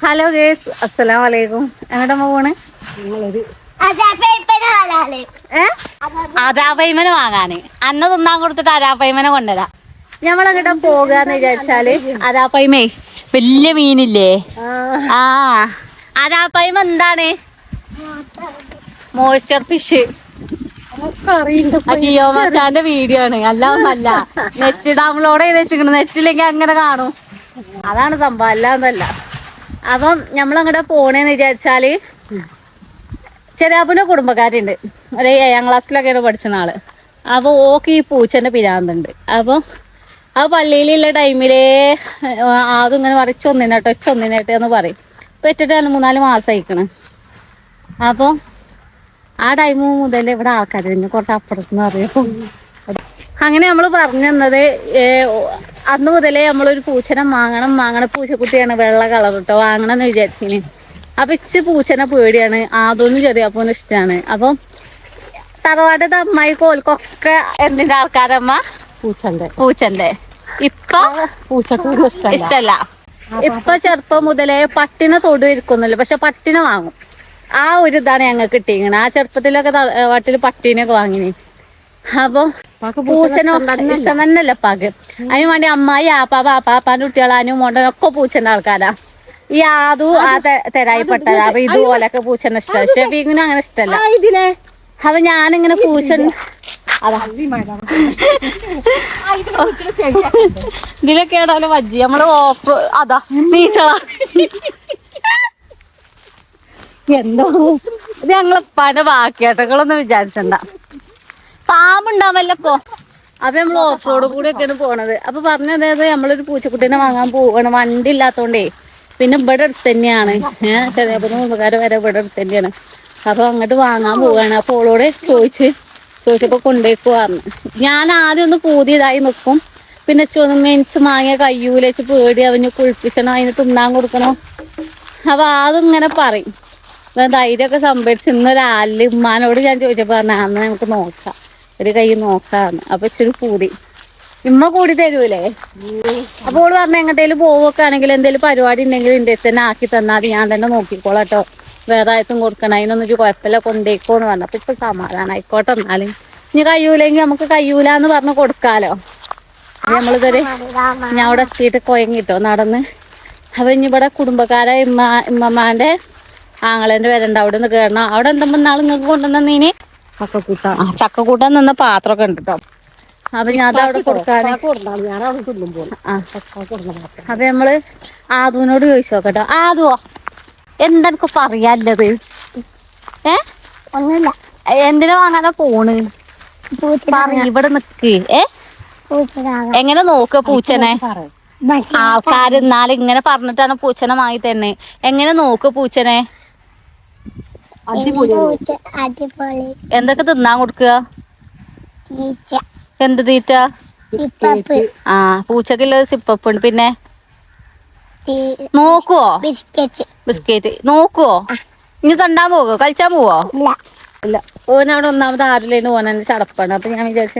Hello guys, അസ്സലാമു അലൈക്കും. എങ്ങോട്ടാ പോണ്? അരാപ്പൈമനെ വാങ്ങാന്. അന്ന തിന്നാൻ കൊടുത്തിട്ട് അരാപ്പൈമനെ കൊണ്ടുവരാ. ഞമ്മളെങ്ങോട്ടാ പോകാന്ന് വിചാരിച്ചാല് അരാപ്പൈമേ വലിയ മീനില്ലേ? ആ അരാപ്പൈമ എന്താണ്? Moisture fish. ജിയോ മച്ചാന്റെ വീഡിയോ ആണ്, അല്ല ഒന്നല്ല. നെറ്റ് ഡൗൺലോഡ് ചെയ്ത് വെച്ചിട്ടുണ്ട്. നെറ്റില്ലെങ്കിൽ അങ്ങനെ കാണും. അതാണ് സംഭവം, അല്ലാന്നല്ല. അപ്പം ഞമ്മളങ്ങോട്ടാ പോണേന്ന് വിചാരിച്ചാല് ചെറിയാപ്പൂൻ്റെ കുടുംബക്കാരുണ്ട്. ഒരു 7ാം ക്ലാസ്സിലൊക്കെയാണ് പഠിച്ച നാള്. അപ്പോൾ ഓക്ക് ഈ പൂച്ചൻ്റെ പിരാന്തുണ്ട്. അപ്പോൾ ആ പള്ളിയിലുള്ള ടൈമിലേ അതും ഇങ്ങനെ പറയും ചൊന്നിനട്ടെ എന്ന് പറയും. പെറ്റിട്ട് 3-4 മാസം ആയിക്കണ്. അപ്പോൾ ആ ടൈം മുതൽ ഇവിടെ ആൾക്കാർ തന്നെ കുറച്ച് അപ്പുറത്തുനിന്ന് അറിയപ്പോൾ അങ്ങനെ നമ്മൾ പറഞ്ഞു തന്നത് അന്ന് മുതലേ നമ്മളൊരു പൂച്ചനെ വാങ്ങണം. പൂച്ചക്കുട്ടിയാണ്, വെള്ള കളർ കേട്ടോ, വാങ്ങണം എന്ന് വിചാരിച്ചിന്. അപ്പം ഇച്ച് പൂച്ചനെ പേടിയാണ്. അതൊന്നും ചെറിയപ്പോനും ഇഷ്ടമാണ്. അപ്പം തറവാട്ടത്തെ അമ്മായി കോൽക്കൊക്കെ എന്തിൻ്റെ ആൾക്കാരമ്മ പൂച്ചന്റെ ഇപ്പൊ ഇഷ്ടല്ല. ഇപ്പൊ ചെറുപ്പം മുതലേ പട്ടിനെ തൊടു ഇരിക്കുന്നില്ല, പക്ഷെ പട്ടിനെ വാങ്ങും. ആ ഒരു ഇതാണ് ഞങ്ങൾക്ക് കിട്ടിയിരിക്കണത്. ആ ചെറുപ്പത്തിലൊക്കെ തറവാട്ടിൽ പട്ടീനൊക്കെ വാങ്ങിന്. അപ്പൊ പൂച്ചനോ ഇഷ്ടം തന്നെയല്ല പാക്ക്. അതിന് വേണ്ടി അമ്മായി ആപ്പാപ്പാന്റെ കുട്ടികളാനും മോണ്ടനൊക്കെ പൂച്ചന്റെ ആൾക്കാരാ. ഈ ആദു ആ തെരായിപ്പെട്ടതാ. അപ്പൊ ഇതുപോലൊക്കെ പൂച്ചനെ ഇഷ്ടം. ഷെഫീഖിനും അങ്ങനെ ഇഷ്ടല്ല. അപ്പൊ ഞാനിങ്ങനെ പൂച്ചൻ ഇതിലൊക്കെ ആണല്ലോ വജ്ജി നമ്മള് ഓഫ് അതാ നീച്ചള എന്തോ ഇത് ഞങ്ങള് പല ബാക്കിയാട്ടങ്ങളൊന്നും വിചാരിച്ചണ്ട. പാമ്പുണ്ടാവല്ലപ്പോ. അപ്പൊ നമ്മൾ ഓഫ് റോഡ് കൂടെ ഒക്കെയാണ് പോണത്. അപ്പൊ പറഞ്ഞത് നമ്മളൊരു പൂച്ചക്കുട്ടീനെ വാങ്ങാൻ പോവാണ്. വണ്ടി ഇല്ലാത്തോണ്ടേ. പിന്നെ ഇവിടെ അടുത്ത് തന്നെയാണ്. ചെറിയപ്പനും കുടുംബക്കാരെ വരെ ഇവിടെ അടുത്ത് തന്നെയാണ്. അപ്പൊ അങ്ങോട്ട് വാങ്ങാൻ പോവാണ്. അപ്പൊ ഓളോട് ചോദിച്ചപ്പോ കൊണ്ടേക്ക് പറഞ്ഞു. ഞാൻ ആദ്യം ഒന്ന് പൂതിയതായി നിൽക്കും. പിന്നെ മെൻസ് മാങ്ങിയ കയ്യൂലേച്ച് പേടി അവന് കുളിപ്പിച്ചണോ, അതിന് തിന്നാൻ കൊടുക്കണോ. അപ്പൊ അതും ഇങ്ങനെ പറയും. ധൈര്യമൊക്കെ സംഭരിച്ച് ഇന്നൊരാളില് ഉമ്മാനോട് ഞാൻ ചോദിച്ചപ്പോ പറഞ്ഞ അന്ന് നമുക്ക് നോക്കാം, ഒരു കൈ നോക്കാന്ന്. അപ്പൊ ഇച്ചിരി കൂടി ഇമ്മ കൂടി തരൂലേ? അപ്പൊ ഓള് പറഞ്ഞ എങ്ങോട്ടേലും പോവൊക്കെ ആണെങ്കിൽ എന്തെങ്കിലും പരിപാടി ഉണ്ടെങ്കിൽ എൻ്റെ തന്നെ ആക്കി തന്നാൽ ഞാൻ തന്നെ നോക്കിക്കോളാം കേട്ടോ, വേറെ ആയത്തും കൊടുക്കണം, അതിനൊന്നും കുഴപ്പമില്ല, കൊണ്ടേക്കോന്ന് പറഞ്ഞു. അപ്പൊ ഇപ്പൊ സമാധാനം ആയിക്കോട്ടെ. എന്നാലും ഇനി കഴിയൂലെങ്കിൽ നമുക്ക് കഴിയൂലെന്ന് പറഞ്ഞ് കൊടുക്കാലോ. നമ്മളിതൊരു ഞാൻ അവിടെ എത്തിയിട്ട് കൊയങ്ങിട്ടോ നടന്ന്. അപ്പൊ ഇനി ഇവിടെ കുടുംബക്കാരെ ഇമ്മമാന്റെ ആങ്ങളേന്റെ പേരുണ്ട്, അവിടെ നിന്ന് കയറണം. അവിടെ എന്തെങ്കിലും നാൾ നിങ്ങൾക്ക് കൊണ്ടുവന്നീന് ചക്കക്കൂട്ടാൻ നിന്ന പാത്രമൊക്കെ ഉണ്ട് കേട്ടോ. അപ്പൊ ഞാൻ അതവിടെ കൊടുക്കാൻ. അപ്പൊ നമ്മള് ആദുവിനോട് ചോദിച്ചു നോക്കട്ടോ. ആദുവോ എന്തെനിക്ക് പറയാല്ലത്? ഒന്നുമില്ല. എന്തിനാ വാങ്ങാനാ പോണ്? ഇവിടെ നിക്ക്. എങ്ങനെ നോക്ക പൂച്ചനെ? ആൾക്കാർ എന്നാലും ഇങ്ങനെ പറഞ്ഞിട്ടാണ് പൂച്ചനെ വാങ്ങി തന്നെ. എങ്ങനെ നോക്ക പൂച്ചനെ? എന്തൊക്കെ തിന്നാൻ കൊടുക്കുക? എന്ത് തീറ്റ? ആ പൂച്ചക്കുള്ളത് സിപ്പപ്പ് ഉണ്ട്. പിന്നെ നോക്കുവോ? ബിസ്ക്കറ്റ് നോക്കുവോ? ഇനി തണ്ടാൻ പോവോ? കളിച്ചാൻ പോവോ? ഇല്ല. ഓനവിടെ ഒന്നാമത് ആരില്ലേന്ന് ഓനെ ചടപ്പാണ്. അപ്പൊ ഞാൻ വിചാരിച്ചു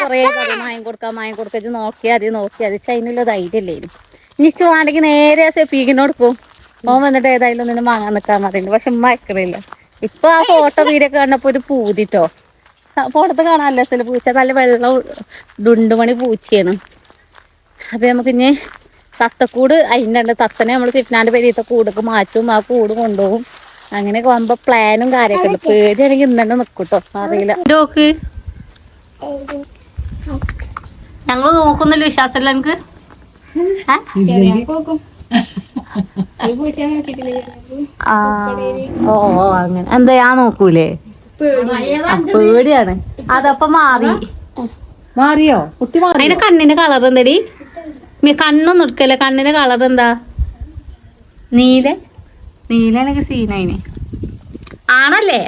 കൊറേ വാങ്ങിക്കൊടുക്കാൻ നോക്കിയാൽ ചൈനുള്ള ധൈര്യല്ലേ. ഇനി വേണ്ടെങ്കിൽ നേരെ സെഫീഖിനോട് പോകും. ഓൻ വന്നിട്ട് ഏതായാലും ഒന്നിനും വാങ്ങാൻ നിൽക്കാൻ പറയുന്നുണ്ട്. പക്ഷെ ഉമ്മ അയക്കണില്ല. ഇപ്പൊ ആ ഫോട്ടോ വീഡിയോ കണ്ടപ്പോ ഒരു പൂതിട്ടോ. ഫോട്ടോത്ത് കാണാനല്ലേ സ്ഥലം പൂച്ച, നല്ല വെള്ളം ഡുണ്ടുമണി പൂച്ചയാണ്. അപ്പൊ നമുക്ക് ഇനി തത്തക്കൂട് അതിൻ്റെ തത്തനെ നമ്മൾ സിഫ്നാന്റെ പെരീത്തെ കൂടൊക്കെ മാറ്റും. ആ കൂട് കൊണ്ടുപോകും. അങ്ങനെയൊക്കെ വമ്പോ പ്ലാനും കാര്യമൊക്കെ ഉണ്ട്. പേടിയാണെങ്കിൽ ഇന്നെ നിൽക്കൂട്ടോ, അറിയില്ല. നോക്ക് ഞങ്ങൾ നോക്കുന്നില്ല, വിശ്വാസമല്ല എനിക്ക്. ഓ അങ്ങനെ എന്താ ഞാൻ നോക്കൂലേ? പേടിയാണ്. അതപ്പൊ മാറിയോ? അതിന്റെ കണ്ണിന്റെ കളർ എന്തടി? കണ്ണൊന്നും എടുക്കല്ലേ? കണ്ണിന്റെ കളർ എന്താ? നീലനൊക്കെ സീനയിന് ആണല്ലേ?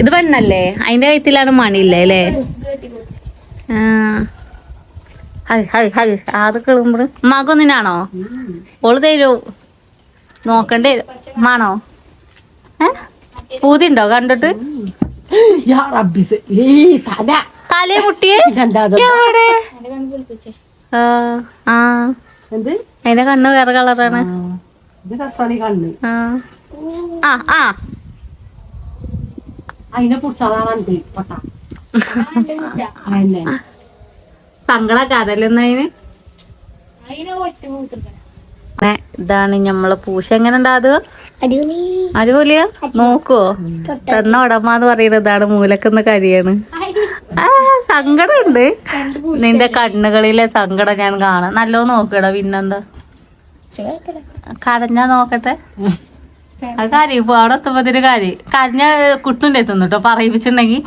ഇത് പെണ്ണല്ലേ? അതിന്റെ കഴുത്തിലാണ് മണിയില്ലേ അല്ലേ? അത് കിളുമ്പോൾ മകൊന്നിനാണോ? ഓള് തരൂ, നോക്കണ്ടേ മാണോ? പൂതിണ്ടോ കണ്ടിട്ട്? തലേ മുട്ടിയെ എവിടെ അതിന്റെ കണ്ണ് വേറെ കളറാണ്. സങ്കടക്കാരല്ലെന്നതിന്. ഇതാണ് ഞമ്മളെ പൂശ. എങ്ങനെ ഉണ്ടാത്? അടിപൊളിയാ. നോക്കുവോ? തന്ന ഉടമാന്ന് പറയുന്നത് ഇതാണ്. മൂലക്കുന്ന കരിയാണ്. സങ്കടമുണ്ട്. നിന്റെ കണ്ണുകളിലെ സങ്കടം ഞാൻ കാണാം. നല്ലോ നോക്കടാ. പിന്നെന്താ കരഞ്ഞാ നോക്കട്ടെ. അത് കാര്യം ഇപ്പൊ അവിടെ എത്തുമ്പത്തിന് കാര്യം കരഞ്ഞ കുട്ടുണ്ടേ എത്തുന്നു കേട്ടോ പറയിപ്പിച്ചിട്ടുണ്ടെങ്കി.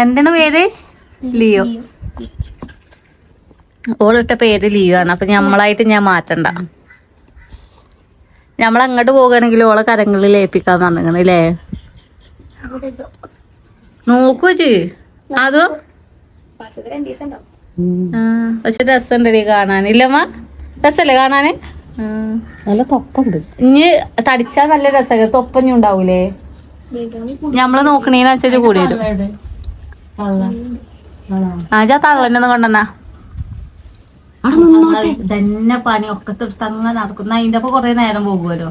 എന്താണ് പേര്? ലിയോ. ഓളിട്ട പേര് ലിയോ ആണ്. അപ്പൊ ഞമ്മളായിട്ട് ഞാൻ മാറ്റണ്ട. ഞമ്മളങ്ങോട്ട് പോകുകയാണെങ്കിൽ ഓളെ കരങ്ങളിൽ ഏൽപ്പിക്കാന്ന് പറഞ്ഞില്ലേ? നോക്കൂച്ച് അതോ പക്ഷെ രസമുണ്ടടി കാണാൻ. ഇല്ലമ്മ രസല്ലേ കാണാന്? നല്ല തൊപ്പുണ്ട്. ഇനി തടിച്ചാ നല്ല രസമല്ലേ? തൊപ്പഞ്ഞും ഉണ്ടാവൂലേ? ഞമ്മള് നോക്കണേനനുസരിച്ച് കൂടി വരും. ആജാ തള്ളനൊന്നും കൊണ്ടെന്നാ തന്നെ പണി ഒക്കെ തൊടുത്ത് അങ്ങനെ നടക്കുന്ന. അതിന്റെ അപ്പൊ കൊറേ നേരം പോകുമല്ലോ.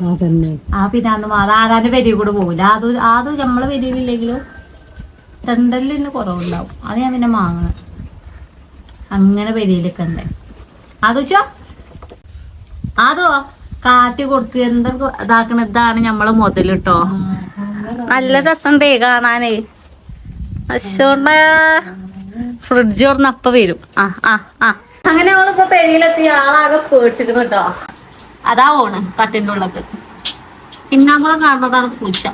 പിന്നെ അന്ന് മാറാ ആരാന്റെ പെരിയ കൂടെ പോകില്ല. അത് നമ്മളെ പെരിയിലില്ലെങ്കിലും തെണ്ടലിന് കുറവുണ്ടാവും. അത് ഞാൻ പിന്നെ വാങ്ങണം. അങ്ങനെ പെരിയിലൊക്കെ ഉണ്ട്. അതോ കാറ്റ് കൊടുത്ത് എന്താ ഇതാക്കണ. ഇതാണ് ഞമ്മള് മുതലിട്ടോ. നല്ല രസമുണ്ടേ കാണാനേ. അശോണ്ട ഫ്രിഡ്ജ് തുറന്ന് അപ്പ വരും. അങ്ങനെ അവളിപ്പോ പെരിയിലെത്തി. ആളാകെ പേടിച്ചിരിക്കുന്നു കേട്ടോ. അതാ ഓണ് തട്ടിന്റെ ഉള്ളത്. പിന്നാമ്പുറം കാണുന്നതാണ് പൂച്ച.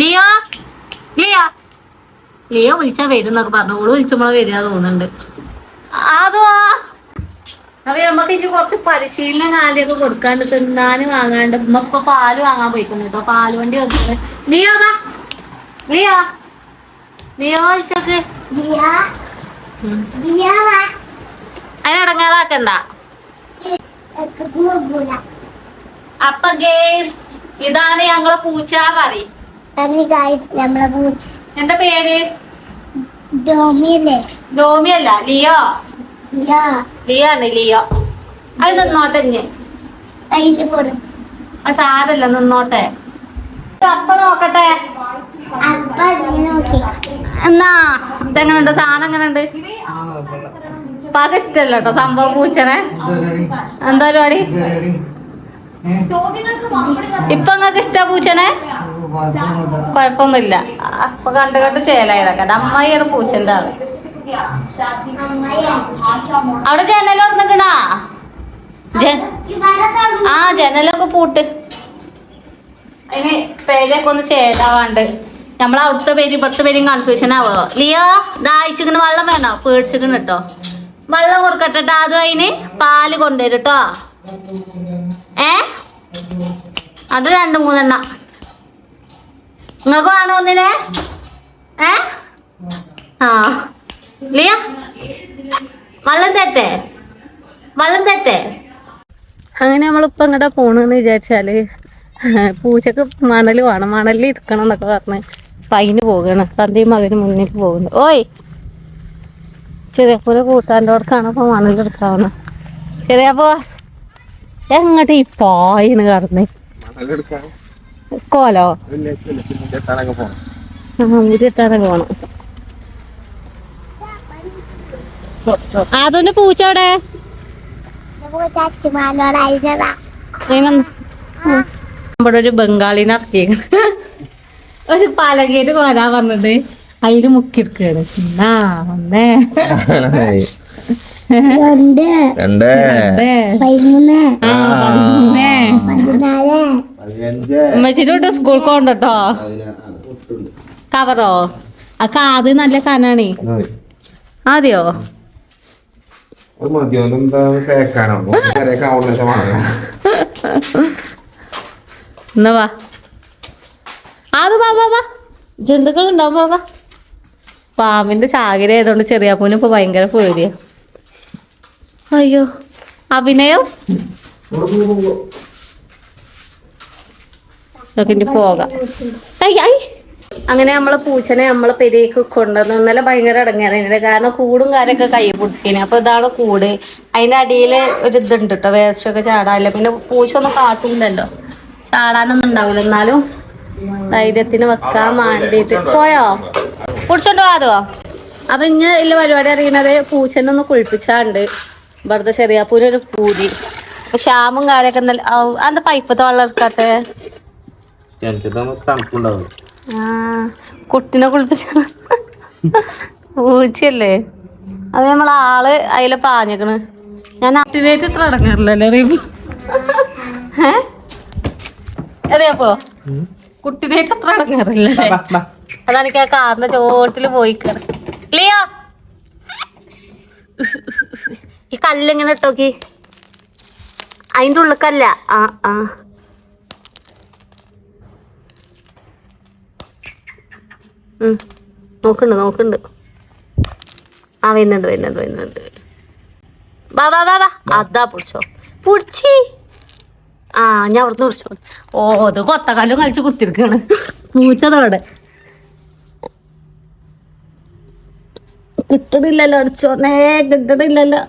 ലിയോ ലിയോ ലിയോ വിളിച്ചാ വരുന്നൊക്കെ പറഞ്ഞു. ഓള് വിളിച്ചപ്പോഴാ വരിക തോന്നുന്നുണ്ട്. അതോ അപ്പൊ നമ്മക്ക് ഇനി കുറച്ച് പരിശീലനം ആദ്യമൊക്കെ കൊടുക്കാണ്ട് തിന്നാനും വാങ്ങാണ്ട്. ഇപ്പൊ പാല് വാങ്ങാൻ പോയിക്കുന്നു കേട്ടോ. പാല് വണ്ടി വന്നിട്ട്. ലിയോതാ ലിയോ ലിയോ വിളിച്ചോക്ക്. അതിനടങ്ങാറാക്കണ്ട. അപ്പൊ ഗേസ് ഇതാണ് ഞങ്ങളെ പൂച്ച. പറയും എന്താ പേര്? ഡോമിയല്ല ലിയോ. ലിയോ ആണ് ലിയോ. അത് നിന്നോട്ടെ. അത് സാരല്ല നിന്നോട്ടെ. അപ്പ നോക്കട്ടെ. എന്നാ ഇതെങ്ങനെയുണ്ട് സാധനം? എങ്ങനെയുണ്ട്? പാക ഇഷ്ടല്ല കേട്ടോ സംഭവം പൂച്ചനെ. എന്താ പരിപാടി? ഇപ്പൊ നിങ്ങക്ക് ഇഷ്ടാ പൂച്ചനെ? കൊഴപ്പൊന്നുമില്ല. അപ്പൊ കണ്ട് ചേലായതൊക്കെ. അമ്മായിയാണ് പൂച്ചന്റെ ആള്. അവിടെ ജനലോട് നിക്കണാ? ജനലൊക്കെ പൂട്ട്. അതിന് പേരൊക്കെ ഒന്ന് ചേലാവാണ്ട്. നമ്മളവിടുത്തെ പേര് ഇവിടുത്തെ പേരും കൺഫ്യൂഷൻ ആവോ? ലിയോ ദാഹിച്ചിങ്ങനെ വെള്ളം വേണോ? പേടിച്ചിക്കണ് കേട്ടോ. വെള്ളം കൊടുക്കട്ടെ. അതും അതിന് പാല് കൊണ്ടുവരും കേട്ടോ. അത് 2-3 നിങ്ങൾക്ക് വേണോ ഒന്നിനെ? ലിയ വെള്ളം തെറ്റേ. അങ്ങനെ നമ്മളിപ്പോ ഇങ്ങോട്ടാ പോണെന്ന് വിചാരിച്ചാല് പൂച്ചക്ക് മണല് വേണം. മണലിൽ ഇരിക്കണം എന്നൊക്കെ പറഞ്ഞ് ഫൈന് പോകണം. തന്റെയും മകന് മുന്നിൽ പോകുന്നു. ഓയ് ചെറിയപ്പൂരെ കൂട്ടാൻ്റെ അവിടേക്കാണ് അപ്പൊ മണലെടുക്കാവുന്ന. ചെറിയപ്പോ എങ്ങോട്ട് ഈ പായിന്ന് കടന്ന് കോലോ മുരിട്ടാനൊക്കെ പോണം. അതൊന്ന് പൂച്ച അവിടെ നമ്മുടെ ഒരു ബംഗാളിനെ ഇറക്കിയേക്കണ്. ഒരു പലകേര് കോരാൻ പറഞ്ഞിട്ട് അതില് മുക്കിയെടുക്കാണ്. ഒന്നേ 2 ഉമ്മച്ചിട്ട് സ്കൂൾ കൊണ്ടോ കവറോ? ആ കാത് നല്ല കനാണേ. ആദ്യോ എന്നാ വാ. അത് ബാബാ ജന്തുക്കൾ ഉണ്ടാവും. ബാബാ പാമ്പിന്റെ ചാകര ആയതുകൊണ്ട് ചെറിയാപ്പൂന് ഇപ്പൊ ഭയങ്കര പേടിയാ. അയ്യോ അഭിനയം ഇതൊക്കെ ഇനി പോകാം. അങ്ങനെ നമ്മളെ പൂച്ചനെ നമ്മളെ പെരേക്ക് കൊണ്ടുവന്നു. ഇന്നലെ ഭയങ്കര ഇടങ്ങേറായിരുന്നു, കാരണം കൂടും കാര്യമൊക്കെ കൈ പിടിച്ചേനെ. അപ്പൊ ഇതാണ് കൂട്. അതിന്റെ അടിയിൽ ഒരു ഇതുണ്ട് കേട്ടോ, വേസ്റ്റ് ഒക്കെ ചാടാനില്ല. പിന്നെ പൂച്ച ഒന്നും കാട്ടില്ലല്ലോ, ചാടാനൊന്നും ഉണ്ടാവില്ല. എന്നാലും ധൈര്യത്തിന് വെക്കാൻ വേണ്ടിയിട്ട്. പോയോ കുടിച്ചോണ്ട് പോവാതോ. അപ്പൊ ഇനി ഇല്ല പരിപാടി അറിയണത് പൂച്ചനെ ഒന്ന് കുളിപ്പിച്ചാണ്ട് വെറുതെ ചെറിയാപ്പൂരൊരു പൂരി. അപ്പൊ ശ്യാമും കാര്യമൊക്കെ എന്താ പൈപ്പത്തെ വെള്ളം എടുക്കാത്ത കുട്ടിനെ കുളിപ്പിച്ച പൂച്ചയല്ലേ. അത് നമ്മളാള് അതിലെ പാഞ്ഞിക്കണ്. ഞാൻ കുട്ടിനായിട്ട് ഇത്ര അടങ്ങാറില്ലല്ലേ അറിയുമ്പോ. അറിയാപ്പോ കുട്ടിനായിട്ട് അത്ര അടങ്ങാറില്ലേ. അതാണെങ്കിൽ ആ കാറിന്റെ ചോട്ടില് പോയി ലിയോ ഈ കല്ലിങ്ങനെ ഇട്ടോക്കി, അതിന്റെ ഉള്ളിക്കല്ല. നോക്കണ്ട്. വരുന്നുണ്ട്. വാ അതാ പിടിച്ചോ പിടിച്ചി. ഞാൻ അവിടുന്ന് പിടിച്ചോ. അത് കൊത്തക്കാലും കളിച്ച് കുത്തിരിക്കാണ് പൂച്ചതോടെ. കിട്ടണില്ലല്ലോ, അടിച്ചോന്നേ കിട്ടണില്ലല്ലോ.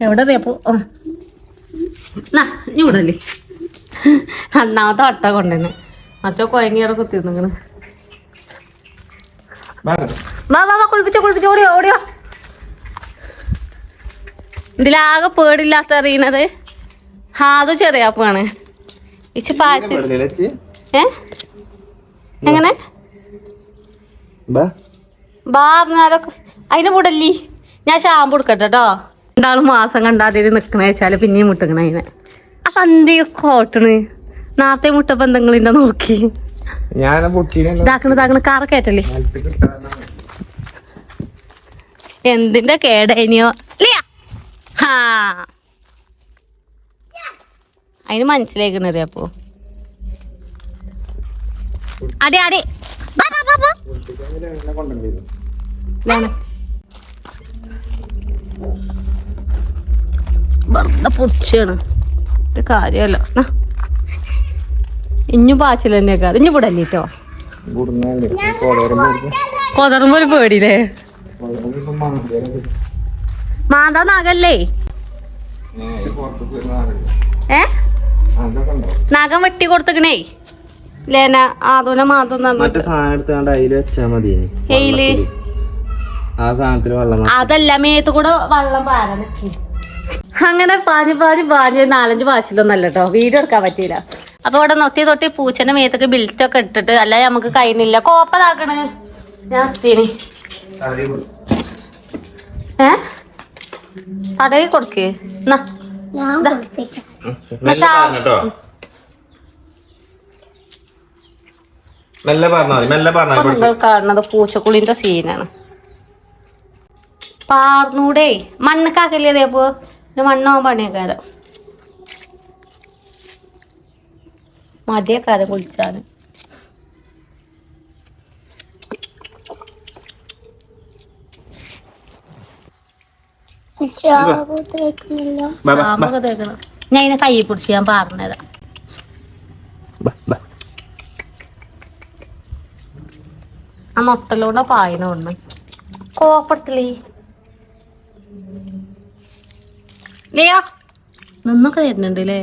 എവിടെ അറിയപ്പോ ഇവിടല്ലേ അന്നാമത്തെ വട്ട കൊണ്ടുവന്നെ. മറ്റോ കൊയങ്ങിയോടെ കുത്തിരുന്നിങ്ങനെ. വാ കുളിപ്പിച്ചോ ഓടിയോ. ഇതിലാകെ പേടില്ലാത്ത അറിയണത് അത് ചെറിയാപ്പാണ്. ഇച്ച് പാറ്റ് എങ്ങനെ ബാറിഞ്ഞാലൊക്കെ അതിന് മുടല്ലി. ഞാൻ ഷാമ്പു എടുക്കട്ടെ കേട്ടോ. രണ്ടാളും മാസം കണ്ടാതിരി നിക്കണ വെച്ചാല് പിന്നെയും മുട്ടങ്ങണ അതിനെ. അപ്പൊ എന്തൊക്കെ ഓട്ടണ്. നേരത്തെ മുട്ടപ്പം എന്തെങ്കിലും നോക്കി ഇതാക്കണ കാറ കയറ്റല്ലേ. എന്തിന്റെ കേടേനിയോ അതിന് മനസ്സിലാക്കണറിയപ്പോ. അടി വെറുതെ പൊടിച്ചാണ് കാര്യമല്ല. ഇഞ്ഞു പാച്ചിൽ തന്നെയൊക്കെ ഇഞ്ഞു വിടല്ലേട്ടോ. കൊതറുമ്പോ ഒരു പേടിയില്ലേ. മാതാ നാഗല്ലേ നഖം വെട്ടി കൊടുത്തക്കണേ ലേന. ആദൂന മാതൊന്നും അതല്ല മേത്ത് കൂടെ വെള്ളം പാരാൻ. അങ്ങനെ പാഞ്ഞ് 4-5 പാച്ചിലൊന്നും അല്ല കേട്ടോ, വീഡിയോ എടുക്കാൻ പറ്റിയില്ല. അപ്പൊ ഇവിടെ തൊട്ടി പൂച്ചന്റെ മേത്തൊക്കെ ബിൽറ്റൊക്കെ ഇട്ടിട്ട് അല്ല നമുക്ക് കഴിഞ്ഞില്ല. കോപ്പതാക്കണ് ഞാൻ നിർത്തീനി. തടവി കൊടുക്കേ നിങ്ങൾ കാണുന്നത് പൂച്ചക്കുളിന്റെ സീനാണ്. പാർന്നൂടെ മണ്ണക്കാക്കല്ലേ അതേപ്പോ മണ്ണോ പണിയക്കാരം മതിയക്കാരം കുളിച്ചാണ്. ഞാൻ ഇതിനെ കൈ പിടിച്ച് ഞാൻ പറഞ്ഞതാ. ആ മൊത്തലൂടെ പായന ഒന്ന് കോപ്പടത്തില്ലേ ലിയോ നിന്നൊക്കെ തരുന്നുണ്ട് അല്ലേ.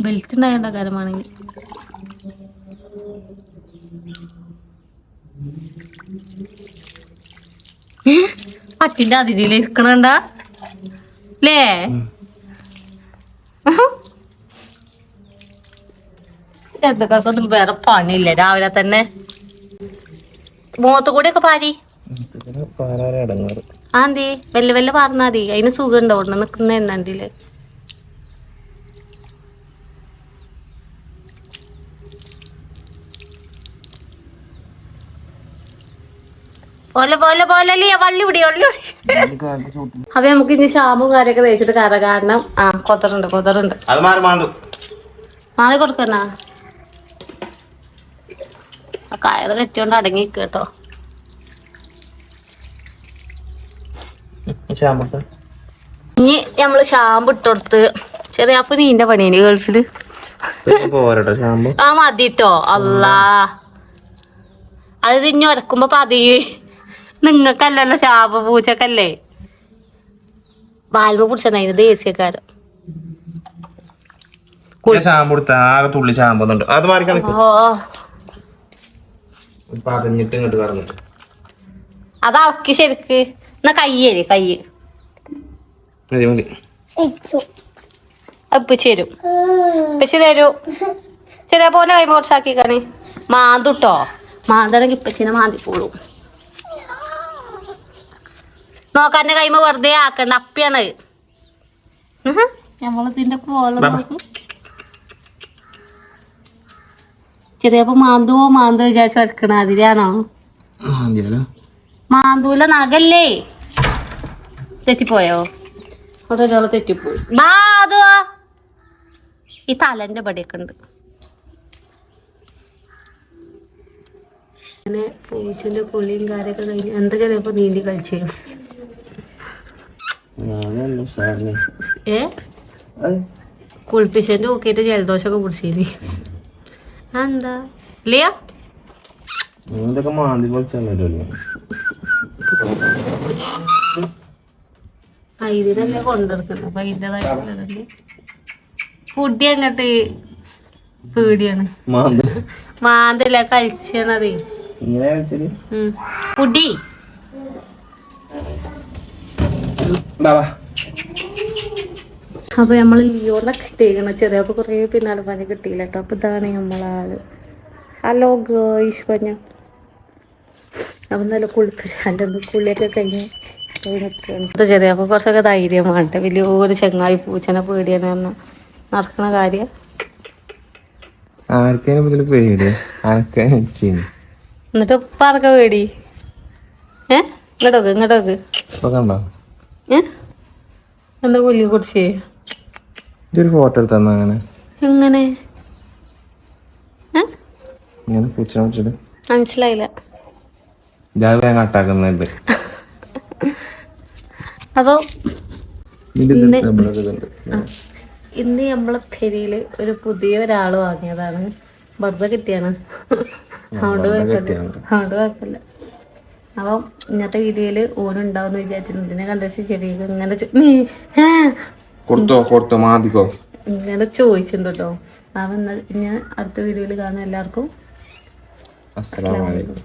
ബെൽറ്റ് ഉണ്ടാകേണ്ട കാര്യമാണെങ്കിൽ പട്ടിന്റെ അതിരിയിൽ ഇരിക്കണണ്ട അല്ലേ. എന്തൊക്കെ വേറെ പണിയില്ലേ രാവിലെ തന്നെ. മുഖത്ത് കൂടെ ഒക്കെ പാരി ആന്തി വല്ല പറഞ്ഞാ മതി. അതിന് സുഖം ഉണ്ടോ ഉടനെ നിക്കുന്ന എന്നാണ്ടില്ലേ. പോലെ വള്ളി പിടി. അപ്പൊ നമുക്ക് ഇനി ഷാമ്പും കാര്യമൊക്കെ തേച്ചിട്ട് കാരണം കൊതറുണ്ട് മാറി കൊടുക്കന്നാ. ആ കയറ് കെട്ടിയോണ്ട് അടങ്ങി കേട്ടോ. ഇനി നമ്മള് ഷാമ്പു ഇട്ടുകൊടുത്ത് ചെറിയാപ്പ് നീന്റെ പണിയാണ് ഗൾഫില്. പോരട്ടോ ഷാമ്പു. ആ മതിട്ടോ അല്ലാ. അത് തിഞ്ഞ് ഉരക്കുമ്പോ പതിയെ നിങ്ങക്കല്ലല്ലോ ശാപ പൂച്ചക്കല്ലേ. ബാൽമ പിടിച്ചതിന് ദേശീയക്കാരൻ ഷാമ്പു കൊടുത്ത ആകെ തുള്ളി ഷാമ്പു അത് മാറിക്കാൻ പതഞ്ഞിട്ട് ഇങ്ങോട്ട് കടന്നിട്ട് അത് അളക്കി ശരിക്ക്. എന്നാ കയ്യേ കയ്യ് മതി മതി. ഇപ്പിച്ച് തരും. ഇപ്പിച്ച് തരൂ. ചെറിയ പോലെ കൈ കുറച്ചാക്കിക്കാണേ. മാന്തുട്ടോ. മാന്തണെങ്കിൽ ഇപ്പച്ചിനെ മാന്തിക്കോളൂ. നോക്കാന്റെ കൈമ വെറുതെ ആക്കണ്ട. അപ്പിയാണ് നമ്മളിതിന്റെ കോലം നോക്ക്. ചെറിയപ്പോ മാന്തോ വിചാരിച്ച് വരക്കണ അതിലാണോ? മാന്തൂല നഗല്ലേ. തെറ്റിപ്പോയോ? അവിടെ ഒരാള് തെറ്റിപ്പോയി. ബാധോ ഈ തലന്റെ പടിയൊക്കെ ഉണ്ട്. അങ്ങനെ പൂച്ചന്റെ കുളിയും കാര്യമൊക്കെ കഴിഞ്ഞ് എന്താ ചിലപ്പോ നീന്തി കളിച്ചു. കുളിപ്പിച്ചതിന്റെ നോക്കിയിട്ട് ജലദോഷമൊക്കെ പിടിച്ചിനി. എന്താ ഇല്ലയോ? ഇതിനല്ലേ കൊണ്ടെടുക്കുന്നത്. അപ്പൊ അതിൻ്റെതായിട്ടുള്ളതല്ലേ ഫുഡി അങ്ങട്ട് പേടിയാണ്. മാന്തല്ല കഴിച്ചണതേ ഫുഡി. അപ്പൊ നമ്മള് ലിയോനെ കിട്ടിയേക്കണ ചെറിയപ്പോ കൊറേ പിന്നാലെ പനി കിട്ടിയില്ല കേട്ടോ. അപ്പൊ ഇതാണ് നമ്മളാള്. ഹലോ ഗോയിഷ് പഞ്ഞ. അപ്പൊ നല്ല കുളിപ്പിച്ചാൻ്റെ കുളിയൊക്കെ കഴിഞ്ഞ് ചെറിയപ്പോ കുറച്ചൊക്കെ ധൈര്യം വേണ്ട. വലിയൊരു ചെങ്ങായി പൂച്ചനെ പേടിയാണ് പറഞ്ഞ നടക്കണ കാര്യം. എന്നിട്ട് ഇപ്പൊ ആർക്കാ പേടി? ഇങ്ങോട്ടോക്ക് എന്താ കൊല്ലി കുറിച്ച് ഫോട്ടോ എടുത്ത എങ്ങനെ മനസ്സിലായില്ല. അപ്പൊ ഇന്ന് നമ്മളെ പെരിയില് ഒരു പുതിയ ഒരാള് വാങ്ങിയതാണ്. വെറുതെ കിട്ടിയാണ്. അതുകൊണ്ട് കുഴപ്പമില്ല. അപ്പം ഇന്നത്തെ വീഡിയോയില് ഓനുണ്ടാവുന്ന വിചാരിച്ചിട്ടുണ്ട്. ഇതിനെ കണ്ടിട്ട് ശരി ഇങ്ങനെ ചോദിച്ചിട്ടുണ്ട് കേട്ടോ. അവൻ ഞാൻ അടുത്ത വീഡിയോയിൽ കാണാം. എല്ലാവർക്കും അസ്സലാമു അലൈക്കും.